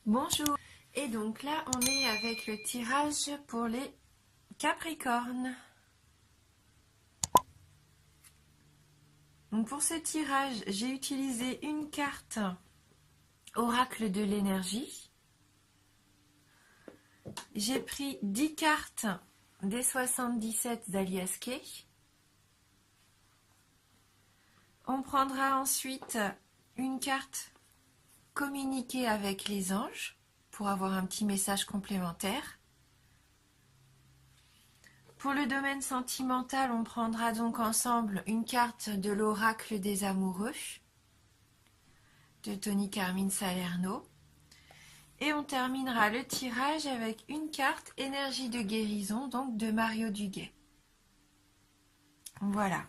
Bonjour, et donc là on est avec le tirage pour les Capricornes. Donc pour ce tirage, j'ai utilisé une carte Oracle de l'énergie. J'ai pris 10 cartes des 77 d'Alias Kay. On prendra ensuite une carte communiquer avec les anges pour avoir un petit message complémentaire. Pour le domaine sentimental, on prendra donc ensemble une carte de l'oracle des amoureux de Tony Carmine Salerno. Et on terminera le tirage avec une carte énergie de guérison, donc de Mario Duguay. Voilà.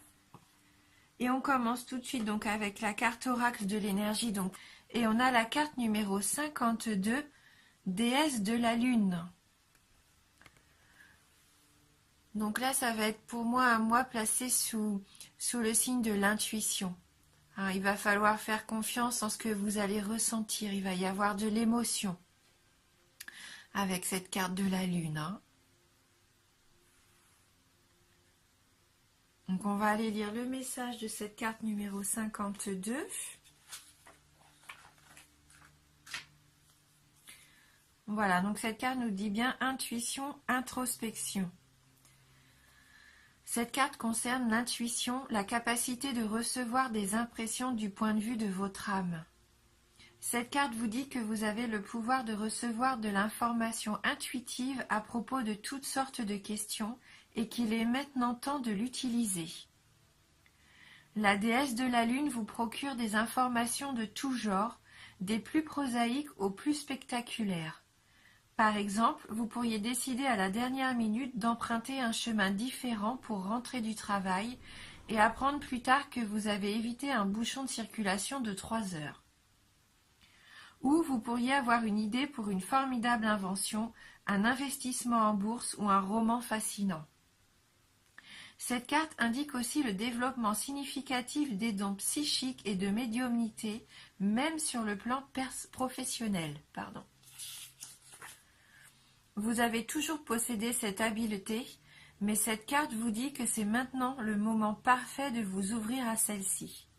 Et on commence tout de suite donc avec la carte oracle de l'énergie. Et on a la carte numéro 52, déesse de la lune. Donc là, ça va être pour moi un mois placé sous le signe de l'intuition. Hein, il va falloir faire confiance en ce que vous allez ressentir. Il va y avoir de l'émotion avec cette carte de la lune. Hein. Donc on va aller lire le message de cette carte numéro 52. Voilà, donc cette carte nous dit bien intuition, introspection. Cette carte concerne l'intuition, la capacité de recevoir des impressions du point de vue de votre âme. Cette carte vous dit que vous avez le pouvoir de recevoir de l'information intuitive à propos de toutes sortes de questions et qu'il est maintenant temps de l'utiliser. La déesse de la lune vous procure des informations de tout genre, des plus prosaïques aux plus spectaculaires. Par exemple, vous pourriez décider à la dernière minute d'emprunter un chemin différent pour rentrer du travail et apprendre plus tard que vous avez évité un bouchon de circulation de 3 heures. Ou vous pourriez avoir une idée pour une formidable invention, un investissement en bourse ou un roman fascinant. Cette carte indique aussi le développement significatif des dons psychiques et de médiumnité, même sur le plan professionnel. Vous avez toujours possédé cette habileté, mais cette carte vous dit que c'est maintenant le moment parfait de vous ouvrir à celle-ci.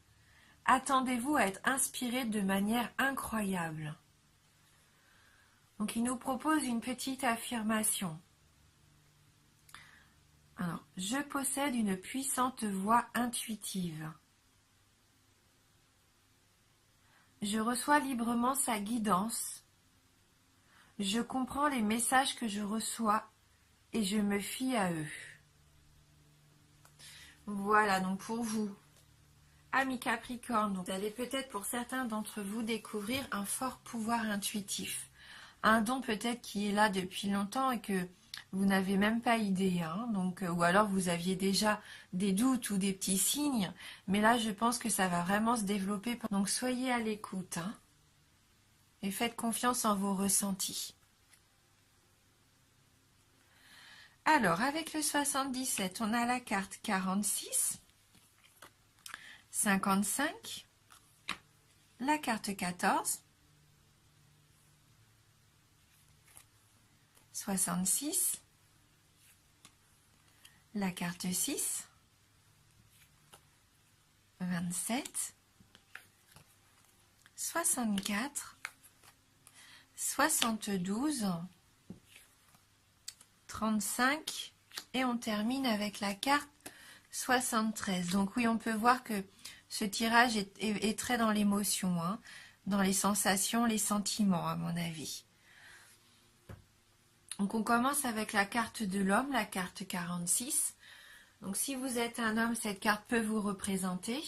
Attendez-vous à être inspiré de manière incroyable. Donc il nous propose une petite affirmation. Alors, je possède une puissante voix intuitive. Je reçois librement sa guidance. Je comprends les messages que je reçois et je me fie à eux. Voilà, donc pour vous, amis Capricorne, vous allez peut-être pour certains d'entre vous découvrir un fort pouvoir intuitif. Un don peut-être qui est là depuis longtemps et que vous n'avez même pas idée, hein, ou alors vous aviez déjà des doutes ou des petits signes, mais là je pense que ça va vraiment se développer. Donc soyez à l'écoute hein, et faites confiance en vos ressentis. Alors avec le 77, on a la carte 46, 55, la carte 14, 66, la carte 6, 27, 64, 72, 35 et on termine avec la carte 73. Donc oui, on peut voir que ce tirage est très dans l'émotion, hein, dans les sensations, les sentiments à mon avis. Donc on commence avec la carte de l'homme, la carte 46. Donc si vous êtes un homme, cette carte peut vous représenter.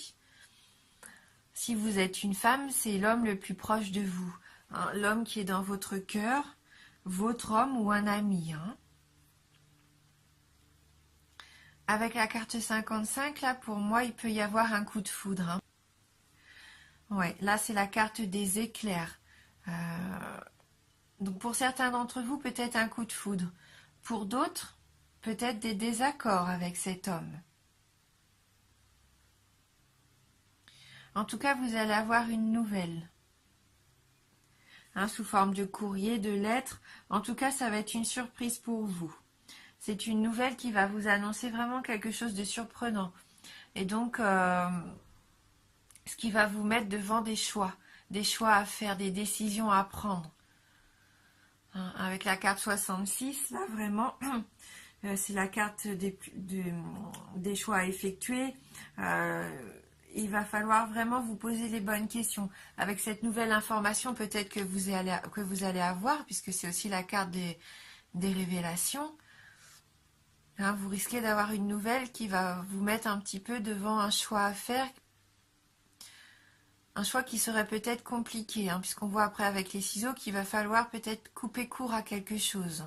Si vous êtes une femme, c'est l'homme le plus proche de vous. Hein, l'homme qui est dans votre cœur, votre homme ou un ami. Hein. Avec la carte 55, là pour moi, il peut y avoir un coup de foudre. Hein. Ouais, là c'est la carte des éclairs. Donc pour certains d'entre vous, peut-être un coup de foudre. Pour d'autres, peut-être des désaccords avec cet homme. En tout cas, vous allez avoir une nouvelle. hein, sous forme de courrier, de lettres. En tout cas, ça va être une surprise pour vous. C'est une nouvelle qui va vous annoncer vraiment quelque chose de surprenant. Et donc, ce qui va vous mettre devant des choix à faire, des décisions à prendre. Hein, avec la carte 66, là, vraiment, c'est la carte des choix à effectuer. Il va falloir vraiment vous poser les bonnes questions. Avec cette nouvelle information, peut-être que vous allez avoir, puisque c'est aussi la carte des révélations, hein, vous risquez d'avoir une nouvelle qui va vous mettre un petit peu devant un choix à faire, un choix qui serait peut-être compliqué, hein, puisqu'on voit après avec les ciseaux qu'il va falloir peut-être couper court à quelque chose.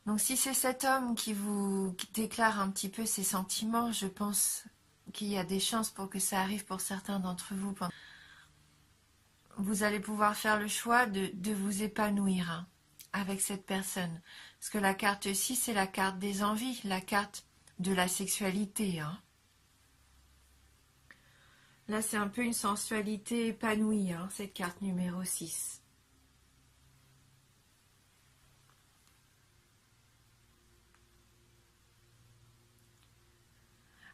Donc si c'est cet homme qui vous déclare un petit peu ses sentiments, je pense qu'il y a des chances pour que ça arrive pour certains d'entre vous. Vous allez pouvoir faire le choix de vous épanouir, hein, avec cette personne. Parce que la carte 6, c'est la carte des envies, la carte de la sexualité. Hein. Là, c'est un peu une sensualité épanouie, hein, cette carte numéro 6.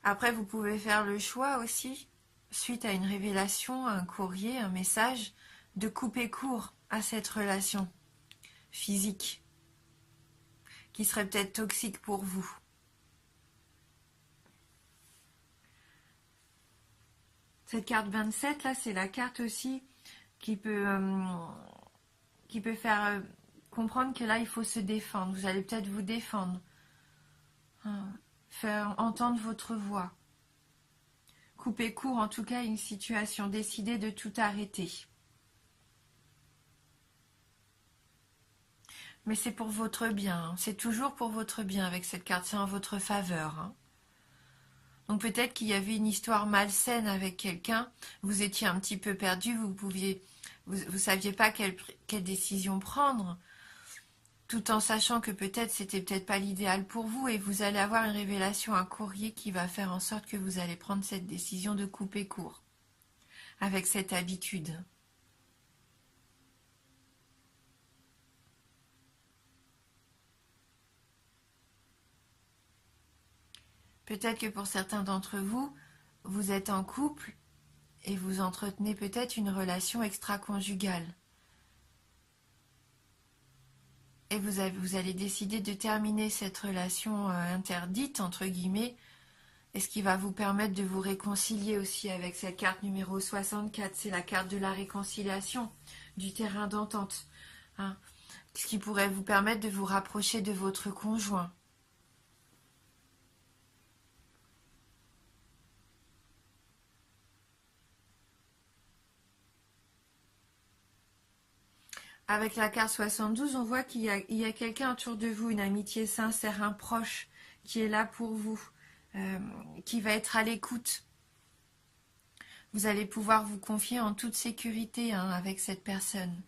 Après, vous pouvez faire le choix aussi, suite à une révélation, un courrier, un message, de couper court à cette relation physique qui serait peut-être toxique pour vous. Cette carte 27, là, c'est la carte aussi qui peut faire comprendre que là, il faut se défendre. Vous allez peut-être vous défendre. Hein, faire entendre votre voix. Couper court, en tout cas, à une situation. Décider de tout arrêter. Mais c'est pour votre bien. Hein. C'est toujours pour votre bien avec cette carte. C'est en votre faveur. Hein. Donc peut-être qu'il y avait une histoire malsaine avec quelqu'un. Vous étiez un petit peu perdu. Vous saviez pas quelle décision prendre. Tout en sachant que c'était peut-être pas l'idéal pour vous, et vous allez avoir une révélation, un courrier qui va faire en sorte que vous allez prendre cette décision de couper court avec cette habitude. Peut-être que pour certains d'entre vous, vous êtes en couple et vous entretenez peut-être une relation extra-conjugale. Et vous allez décider de terminer cette relation interdite, entre guillemets, et ce qui va vous permettre de vous réconcilier aussi avec cette carte numéro 64. C'est la carte de la réconciliation, du terrain d'entente. Hein, ce qui pourrait vous permettre de vous rapprocher de votre conjoint. Avec la carte 72, on voit qu'il y a quelqu'un autour de vous, une amitié sincère, un proche qui est là pour vous, qui va être à l'écoute. Vous allez pouvoir vous confier en toute sécurité, hein, avec cette personne.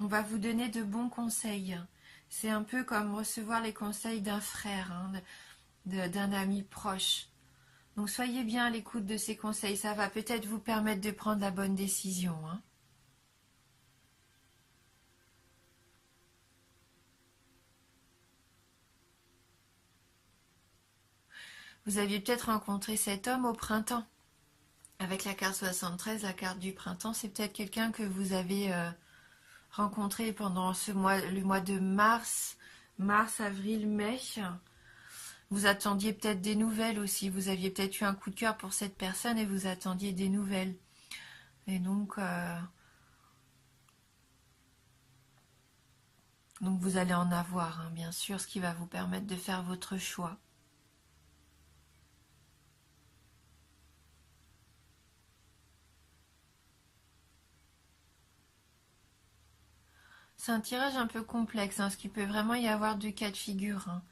On va vous donner de bons conseils. C'est un peu comme recevoir les conseils d'un frère, hein, d'un ami proche. Donc soyez bien à l'écoute de ces conseils, ça va peut-être vous permettre de prendre la bonne décision. Hein. Vous aviez peut-être rencontré cet homme au printemps. Avec la carte 73, la carte du printemps, c'est peut-être quelqu'un que vous avez rencontré pendant le mois de mars, avril, mai. Vous attendiez peut-être des nouvelles aussi. Vous aviez peut-être eu un coup de cœur pour cette personne et vous attendiez des nouvelles. Et donc vous allez en avoir, hein, bien sûr, ce qui va vous permettre de faire votre choix. C'est un tirage un peu complexe, hein, parce qu'il peut vraiment y avoir deux cas de figure. Hein.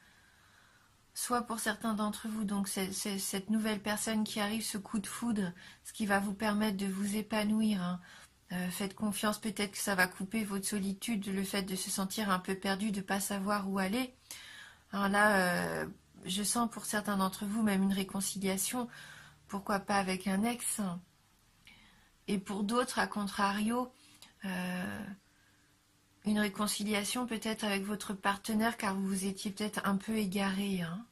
Soit pour certains d'entre vous, donc c'est cette nouvelle personne qui arrive, ce coup de foudre, ce qui va vous permettre de vous épanouir. Hein. Faites confiance, peut-être que ça va couper votre solitude, le fait de se sentir un peu perdu, de ne pas savoir où aller. Alors là, je sens pour certains d'entre vous même une réconciliation, pourquoi pas avec un ex. Et pour d'autres, à contrario, une réconciliation peut-être avec votre partenaire car vous vous étiez peut-être un peu égaré. Hein,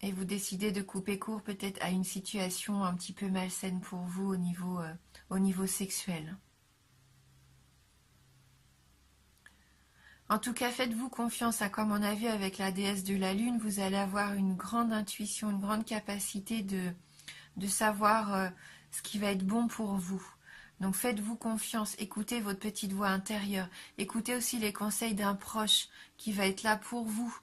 et vous décidez de couper court peut-être à une situation un petit peu malsaine pour vous au niveau sexuel. En tout cas, faites-vous confiance, hein, comme on a vu avec la déesse de la lune, vous allez avoir une grande intuition, une grande capacité de savoir ce qui va être bon pour vous. Donc faites-vous confiance, écoutez votre petite voix intérieure, écoutez aussi les conseils d'un proche qui va être là pour vous,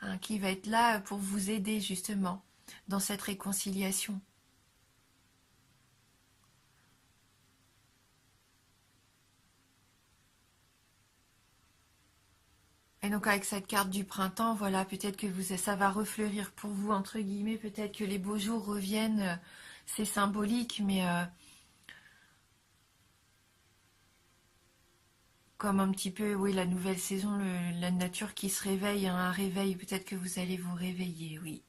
hein, qui va être là pour vous aider justement dans cette réconciliation. Et donc avec cette carte du printemps, voilà, peut-être que ça va refleurir pour vous, entre guillemets, peut-être que les beaux jours reviennent, c'est symbolique, mais comme un petit peu, oui, la nouvelle saison, la nature qui se réveille, hein, un réveil, peut-être que vous allez vous réveiller, oui.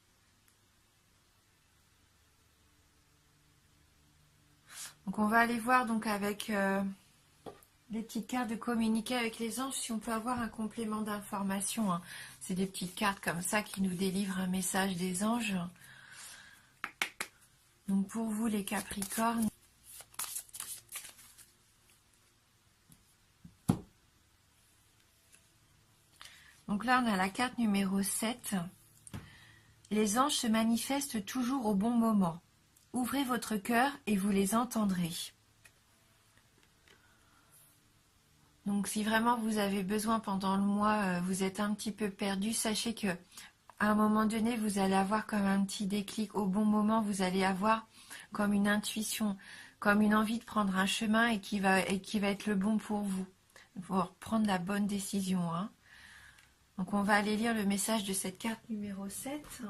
Donc on va aller voir donc avec les petites cartes de communiquer avec les anges, si on peut avoir un complément d'information. Hein. C'est des petites cartes comme ça qui nous délivrent un message des anges. Donc pour vous les Capricornes, donc là on a la carte numéro 7. Les anges se manifestent toujours au bon moment. Ouvrez votre cœur et vous les entendrez. Donc si vraiment vous avez besoin pendant le mois, vous êtes un petit peu perdu, sachez que à un moment donné, vous allez avoir comme un petit déclic. Au bon moment, vous allez avoir comme une intuition, comme une envie de prendre un chemin et qui va être le bon pour vous. Pour prendre la bonne décision. Hein. Donc on va aller lire le message de cette carte numéro 7.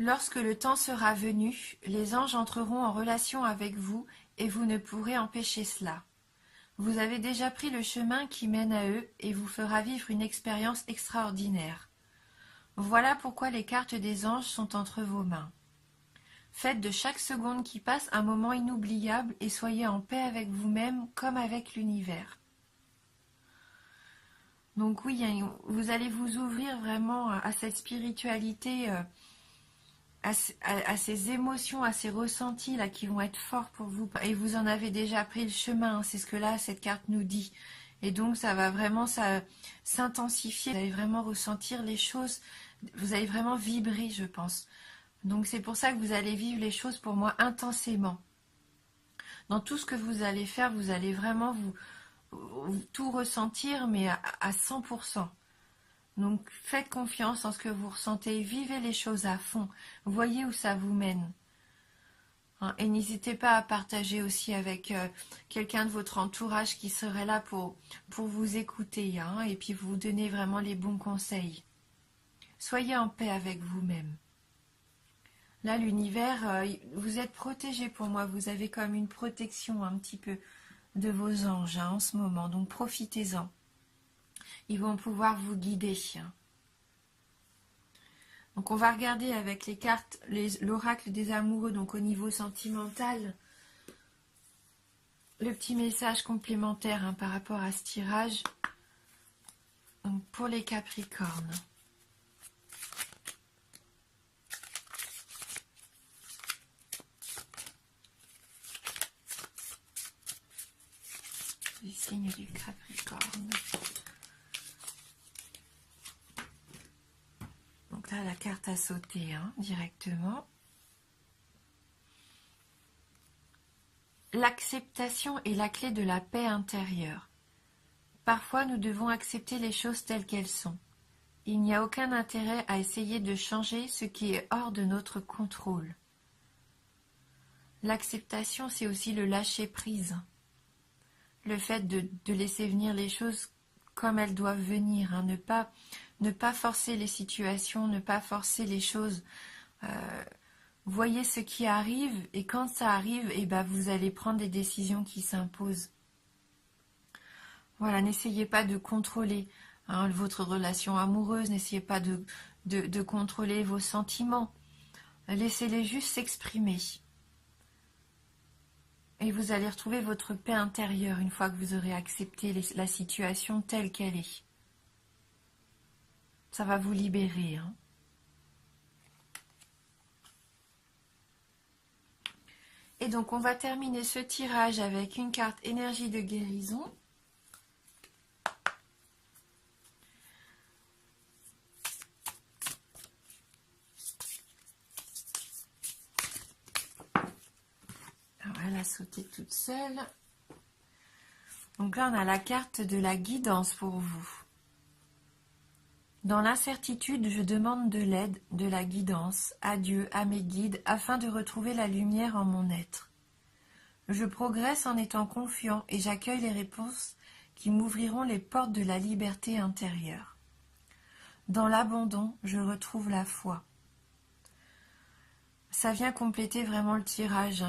Lorsque le temps sera venu, les anges entreront en relation avec vous et vous ne pourrez empêcher cela. Vous avez déjà pris le chemin qui mène à eux et vous fera vivre une expérience extraordinaire. Voilà pourquoi les cartes des anges sont entre vos mains. Faites de chaque seconde qui passe un moment inoubliable et soyez en paix avec vous-même comme avec l'univers. Donc oui, vous allez vous ouvrir vraiment à cette spiritualité, à ces émotions, à ces ressentis là qui vont être forts pour vous. Et vous en avez déjà pris le chemin, hein, c'est ce que là cette carte nous dit. Et donc ça va vraiment s'intensifier. Vous allez vraiment ressentir les choses, vous allez vraiment vibrer, je pense. Donc c'est pour ça que vous allez vivre les choses pour moi intensément. Dans tout ce que vous allez faire, vous allez vraiment vous tout ressentir, mais à 100%. Donc faites confiance en ce que vous ressentez, vivez les choses à fond, voyez où ça vous mène. Hein, et n'hésitez pas à partager aussi avec quelqu'un de votre entourage qui serait là pour vous écouter, hein, et puis vous donner vraiment les bons conseils. Soyez en paix avec vous-même. Là, l'univers, vous êtes protégé pour moi, vous avez comme une protection un petit peu de vos anges, hein, en ce moment, donc profitez-en. Ils vont pouvoir vous guider. Donc on va regarder avec les cartes l'oracle des amoureux, donc au niveau sentimental, le petit message complémentaire, hein, par rapport à ce tirage. Donc pour les Capricornes. Les signes du Capricorne. Donc là, la carte a sauté, hein, directement. L'acceptation est la clé de la paix intérieure. Parfois, nous devons accepter les choses telles qu'elles sont. Il n'y a aucun intérêt à essayer de changer ce qui est hors de notre contrôle. L'acceptation, c'est aussi le lâcher-prise. Le fait de laisser venir les choses comme elles doivent venir, hein, ne pas forcer les situations, ne pas forcer les choses. voyez ce qui arrive, et quand ça arrive, eh ben, vous allez prendre des décisions qui s'imposent. Voilà, n'essayez pas de contrôler votre relation amoureuse, n'essayez pas de contrôler vos sentiments. Laissez-les juste s'exprimer. Et vous allez retrouver votre paix intérieure une fois que vous aurez accepté la situation telle qu'elle est. Ça va vous libérer. Et donc, on va terminer ce tirage avec une carte énergie de guérison. Alors, elle a sauté toute seule. Donc là, on a la carte de la guidance pour vous. Dans l'incertitude, je demande de l'aide, de la guidance, à Dieu, à mes guides, afin de retrouver la lumière en mon être. Je progresse en étant confiant et j'accueille les réponses qui m'ouvriront les portes de la liberté intérieure. Dans l'abandon, je retrouve la foi. Ça vient compléter vraiment le tirage.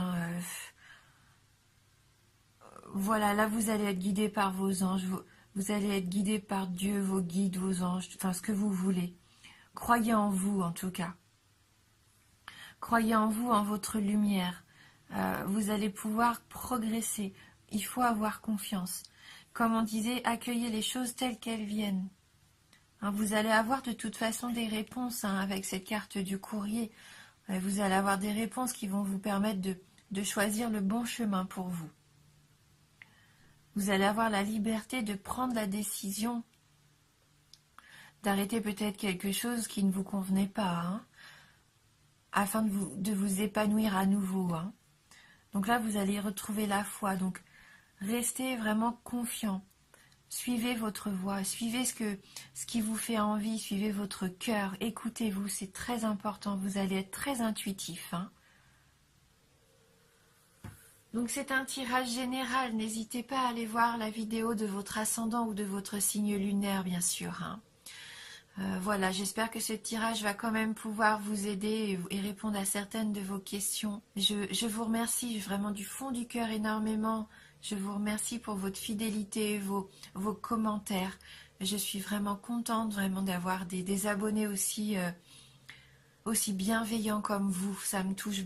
Voilà, là vous allez être guidé par vos anges, vous allez être guidé par Dieu, vos guides, vos anges, enfin ce que vous voulez. Croyez en vous en tout cas. Croyez en vous, en votre lumière. Vous allez pouvoir progresser. Il faut avoir confiance. Comme on disait, accueillez les choses telles qu'elles viennent. Vous allez avoir de toute façon des réponses avec cette carte du courrier. Vous allez avoir des réponses qui vont vous permettre de choisir le bon chemin pour vous. Vous allez avoir la liberté de prendre la décision d'arrêter peut-être quelque chose qui ne vous convenait pas, afin de vous épanouir à nouveau. Donc là, vous allez retrouver la foi. Donc, restez vraiment confiant. Suivez votre voie, suivez ce qui vous fait envie, suivez votre cœur, écoutez-vous, c'est très important. Vous allez être très intuitif. Donc c'est un tirage général, n'hésitez pas à aller voir la vidéo de votre ascendant ou de votre signe lunaire, bien sûr. Voilà, j'espère que ce tirage va quand même pouvoir vous aider et répondre à certaines de vos questions. Je vous remercie vraiment du fond du cœur énormément. Je vous remercie pour votre fidélité, vos commentaires. Je suis vraiment contente d'avoir des abonnés aussi bienveillants comme vous. Ça me touche